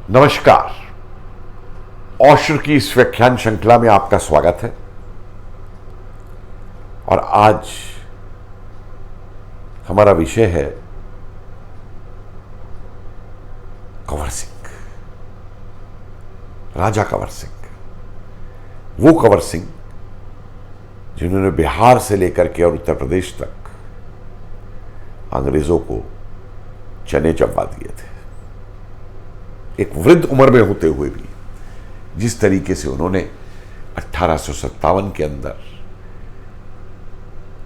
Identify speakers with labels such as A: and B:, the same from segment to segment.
A: नमस्कार। औशर की इस व्याख्यान श्रृंखला में आपका स्वागत है। और आज हमारा विषय है कंवर सिंह, राजा कंवर सिंह। वो कंवर सिंह जिन्होंने बिहार से लेकर के और उत्तर प्रदेश तक अंग्रेजों को चने चबवा दिए थे। एक वृद्ध उम्र में होते हुए भी जिस तरीके से उन्होंने 1857 के अंदर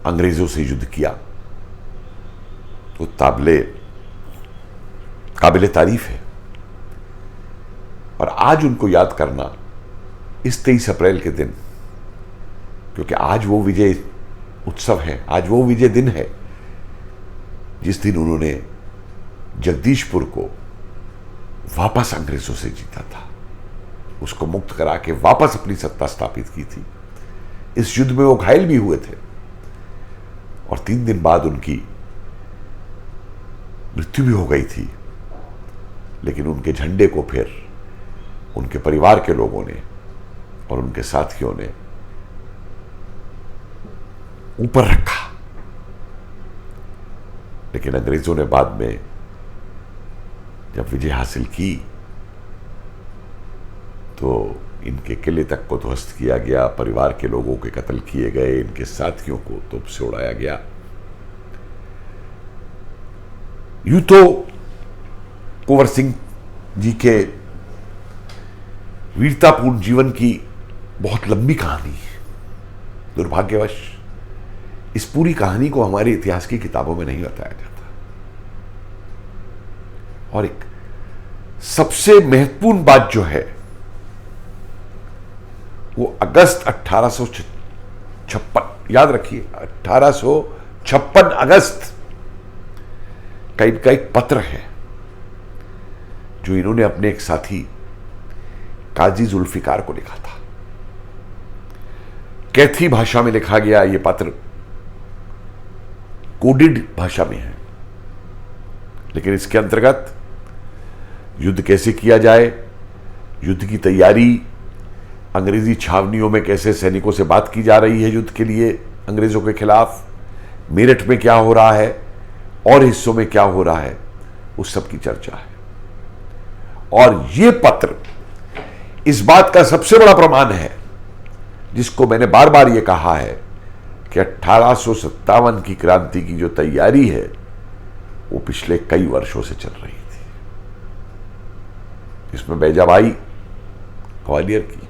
A: अंग्रेजों से युद्ध किया वो काबिले तारीफ है। और आज उनको याद करना इस 23 अप्रैल के दिन, क्योंकि आज वो विजय उत्सव है, आज वो विजय दिन है जिस दिन उन्होंने जगदीशपुर को वापस अंग्रेजों से जीता था, उसको मुक्त करा के वापस अपनी सत्ता स्थापित की थी। इस युद्ध में वो घायल भी हुए थे और 3 दिन बाद उनकी मृत्यु भी हो गई थी। लेकिन उनके झंडे को फिर उनके परिवार के लोगों ने और उनके साथियों ने ऊपर रखा। लेकिन अंग्रेजों ने बाद में जब विजय हासिल की तो इनके किले तक को ध्वस्त किया गया, परिवार के लोगों के कत्ल किए गए, इनके साथियों को तोप से उड़ाया गया। यूं तो कंवर सिंह जी के वीरतापूर्ण जीवन की बहुत लंबी कहानी है। दुर्भाग्यवश इस पूरी कहानी को हमारे इतिहास की किताबों में नहीं बताया जाता। और एक सबसे महत्वपूर्ण बात जो है वो अगस्त 1856, याद रखिए 1856 अगस्त का इनका एक पत्र है जो इन्होंने अपने एक साथी काजी जुल्फिकार को लिखा था। कैथी भाषा में लिखा गया ये पत्र कोडिड भाषा में है, लेकिन इसके अंतर्गत युद्ध कैसे किया जाए, युद्ध की तैयारी, अंग्रेजी छावनियों में कैसे सैनिकों से बात की जा रही है युद्ध के लिए अंग्रेजों के खिलाफ, मेरठ में क्या हो रहा है और हिस्सों में क्या हो रहा है, उस सब की चर्चा है। और यह पत्र इस बात का सबसे बड़ा प्रमाण है जिसको मैंने बार बार यह कहा है कि 1857 की क्रांति की जो तैयारी है वो पिछले कई वर्षों से चल रही थी। इसमें बैजाबाई ग्वालियर की,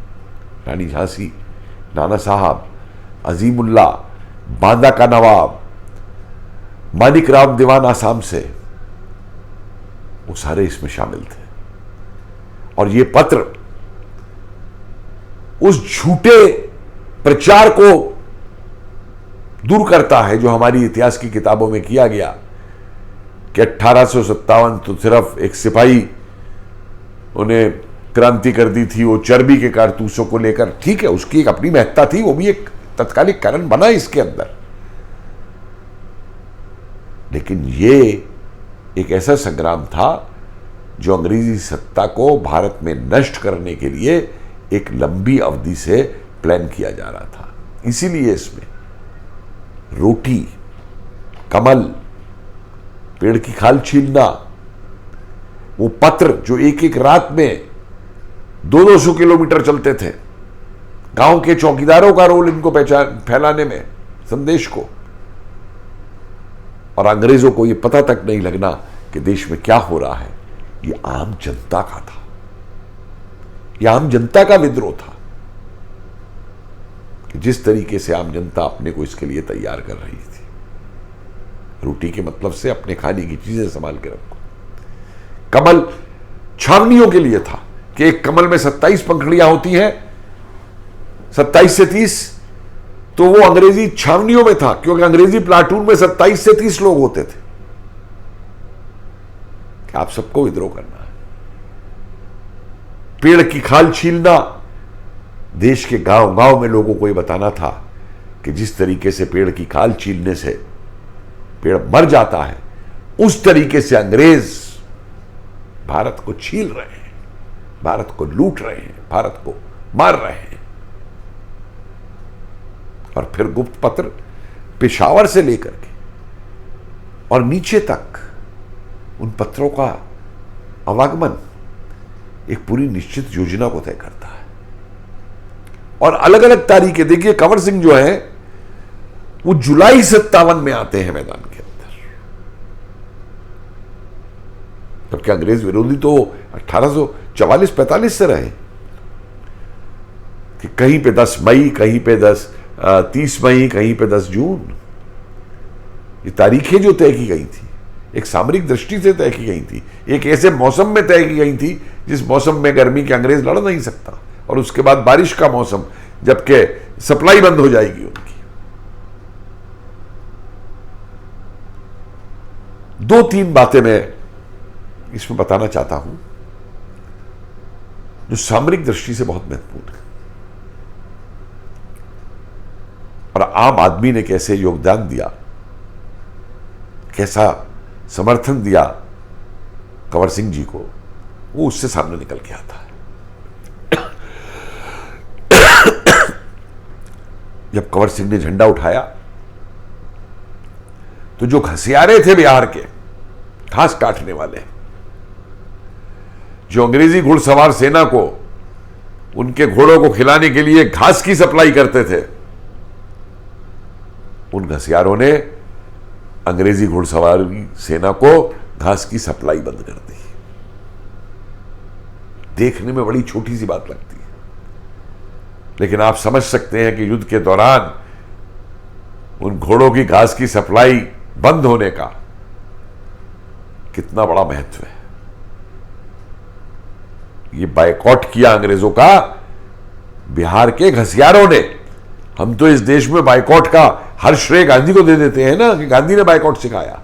A: रानी झांसी, नाना साहब, अजीमुल्ला, बांदा का नवाब, मानिक राम दीवान आसाम से, वो सारे इसमें शामिल थे। और ये पत्र उस झूठे प्रचार को दूर करता है जो हमारी इतिहास की किताबों में किया गया कि 1857 तो सिर्फ एक सिपाही उन्हें क्रांति कर दी थी, वो चर्बी के कारतूसों को लेकर। ठीक है, उसकी एक अपनी महत्ता थी, वो भी एक तत्कालिक कारण बना इसके अंदर। लेकिन ये एक ऐसा संग्राम था जो अंग्रेजी सत्ता को भारत में नष्ट करने के लिए एक लंबी अवधि से प्लान किया जा रहा था। इसीलिए इसमें रोटी, कमल, पेड़ की खाल छीलना, वो पत्र जो एक एक रात में 200-200 किलोमीटर चलते थे, गांव के चौकीदारों का रोल इनको फैलाने में संदेश को, और अंग्रेजों को यह पता तक नहीं लगना कि देश में क्या हो रहा है। ये आम जनता का था, यह आम जनता का विद्रोह था कि जिस तरीके से आम जनता अपने को इसके लिए तैयार कर रही थी। रोटी के मतलब से अपने खाने की चीजें संभाल के रखो। कमल छावनियों के लिए था कि एक कमल में 27 पंखुड़ियां होती हैं, 27 से 30, तो वो अंग्रेजी छावनियों में था क्योंकि अंग्रेजी प्लाटून में 27 से 30 लोग होते थे कि आप सबको विद्रोह करना है। पेड़ की खाल छीलना, देश के गांव गांव में लोगों को यह बताना था कि जिस तरीके से पेड़ की खाल छीलने से पेड़ मर जाता है, उस तरीके से अंग्रेज भारत को छील रहे हैं। भारत को लूट रहे हैं, भारत को मार रहे हैं। और फिर गुप्त पत्र पेशावर से लेकर के और नीचे तक उन पत्रों का आवागमन एक पूरी निश्चित योजना को तय करता है। और अलग अलग तारीखें देखिए, कंवर सिंह जो है वो जुलाई 57 में आते हैं मैदान के अंदर, जबकि अंग्रेज विरोधी तो 1844-45 से रहे कि कहीं पे 10 मई, कहीं पे 30 मई, कहीं पे 10 जून। ये तारीखें जो तय की गई थी एक सामरिक दृष्टि से तय की गई थी, एक ऐसे मौसम में तय की गई थी जिस मौसम में गर्मी के अंग्रेज लड़ नहीं सकता, और उसके बाद बारिश का मौसम जबकि सप्लाई बंद हो जाएगी उनकी। 2-3 बातें मैं इसमें बताना चाहता हूं जो सामरिक दृष्टि से बहुत महत्वपूर्ण है, और आम आदमी ने कैसे योगदान दिया, कैसा समर्थन दिया कंवर सिंह जी को, वो उससे सामने निकल के आता है। जब कंवर सिंह ने झंडा उठाया तो जो घसियारे थे बिहार के, घास काटने वाले, जो अंग्रेजी घुड़सवार सेना को उनके घोड़ों को खिलाने के लिए घास की सप्लाई करते थे, उन घसियारों ने अंग्रेजी घुड़सवारी सेना को घास की सप्लाई बंद कर दी। देखने में बड़ी छोटी सी बात लगती है, लेकिन आप समझ सकते हैं कि युद्ध के दौरान उन घोड़ों की घास की सप्लाई बंद होने का कितना बड़ा महत्व है। ये बायकॉट किया अंग्रेजों का बिहार के घसियारों ने। हम तो इस देश में बायकॉट का हर श्रेय गांधी को दे देते हैं ना, कि गांधी ने बायकॉट सिखाया।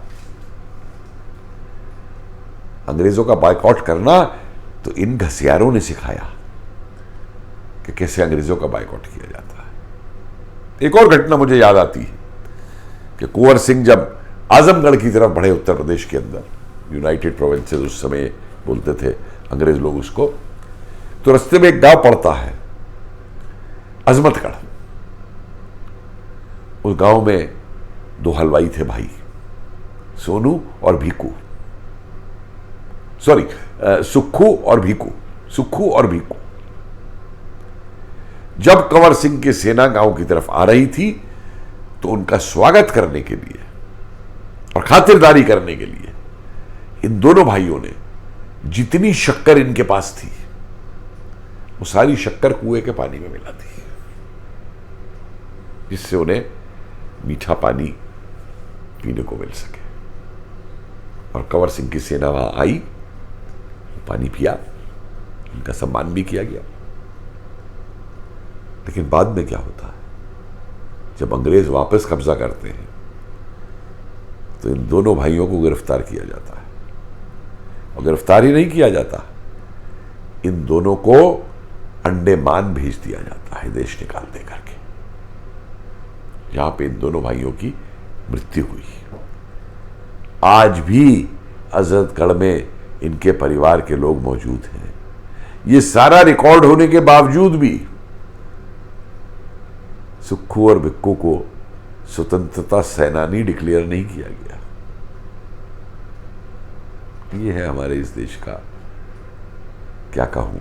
A: अंग्रेजों का बायकॉट करना तो इन घसियारों ने सिखाया कि कैसे अंग्रेजों का बायकॉट किया जाता है। एक और घटना मुझे याद आती है कि कुंवर सिंह जब आजमगढ़ की तरफ बढ़े, उत्तर प्रदेश के अंदर, यूनाइटेड प्रोविंसेस उस समय बोलते थे अंग्रेज लोग उसको, तो रास्ते में एक गांव पड़ता है अजमतगढ़। उस गांव में 2 हलवाई थे भाई, सोनू और भीकू, सॉरी सुक्खू और भीकू, सुक्खू और भीकू। जब कंवर सिंह की सेना गांव की तरफ आ रही थी तो उनका स्वागत करने के लिए और खातिरदारी करने के लिए इन दोनों भाइयों ने जितनी शक्कर इनके पास थी वो सारी शक्कर कुएं के पानी में मिला दी, जिससे उन्हें मीठा पानी पीने को मिल सके। और कंवर सिंह की सेना वहां आई, पानी पिया, उनका सम्मान भी किया गया। लेकिन बाद में क्या होता है, जब अंग्रेज वापस कब्जा करते हैं तो इन दोनों भाइयों को गिरफ्तार किया जाता है। और गिरफ्तार ही नहीं किया जाता, इन दोनों को अंडमान भेज दिया जाता है, देश निकाल दे करके, जहां पे इन दोनों भाइयों की मृत्यु हुई। आज भी अजमतगढ़ में इनके परिवार के लोग मौजूद हैं। ये सारा रिकॉर्ड होने के बावजूद भी सुक्खू और भिक्कू को स्वतंत्रता सेनानी डिक्लेयर नहीं किया गया। ये है हमारे इस देश का, क्या कहूं,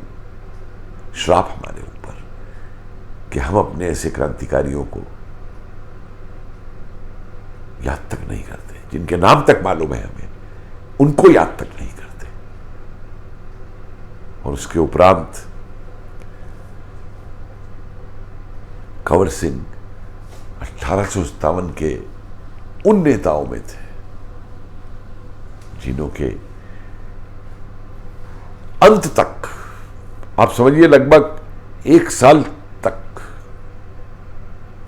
A: श्राप हमारे ऊपर कि हम अपने ऐसे क्रांतिकारियों को याद तक नहीं करते, जिनके नाम तक मालूम है हमें, उनको याद तक नहीं करते। और उसके उपरांत कंवर सिंह 1857 के उन नेताओं में थे जिन्हों के अंत तक, आप समझिए लगभग 1 साल तक,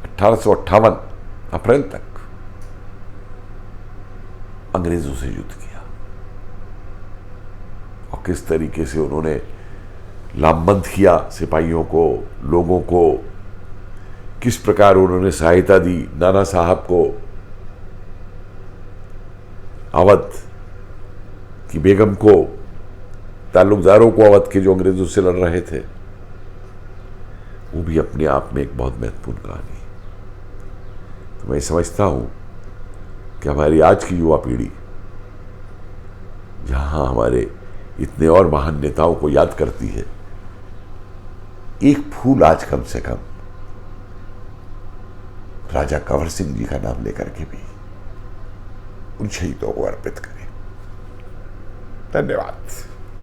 A: 1858 अप्रैल तक अंग्रेजों से युद्ध किया। और किस तरीके से उन्होंने लामबंद किया सिपाहियों को, लोगों को, किस प्रकार उन्होंने सहायता दी नाना साहब को, अवध की बेगम को, ताल्लुकदारों को अवध के जो अंग्रेजों से लड़ रहे थे, वो भी अपने आप में एक बहुत महत्वपूर्ण कहानी है। तो मैं समझता हूं कि हमारी आज की युवा पीढ़ी जहां हमारे इतने और महान नेताओं को याद करती है, एक फूल आज कम से कम राजा कंवर सिंह जी का नाम लेकर के भी उन शहीदों को अर्पित करें। धन्यवाद।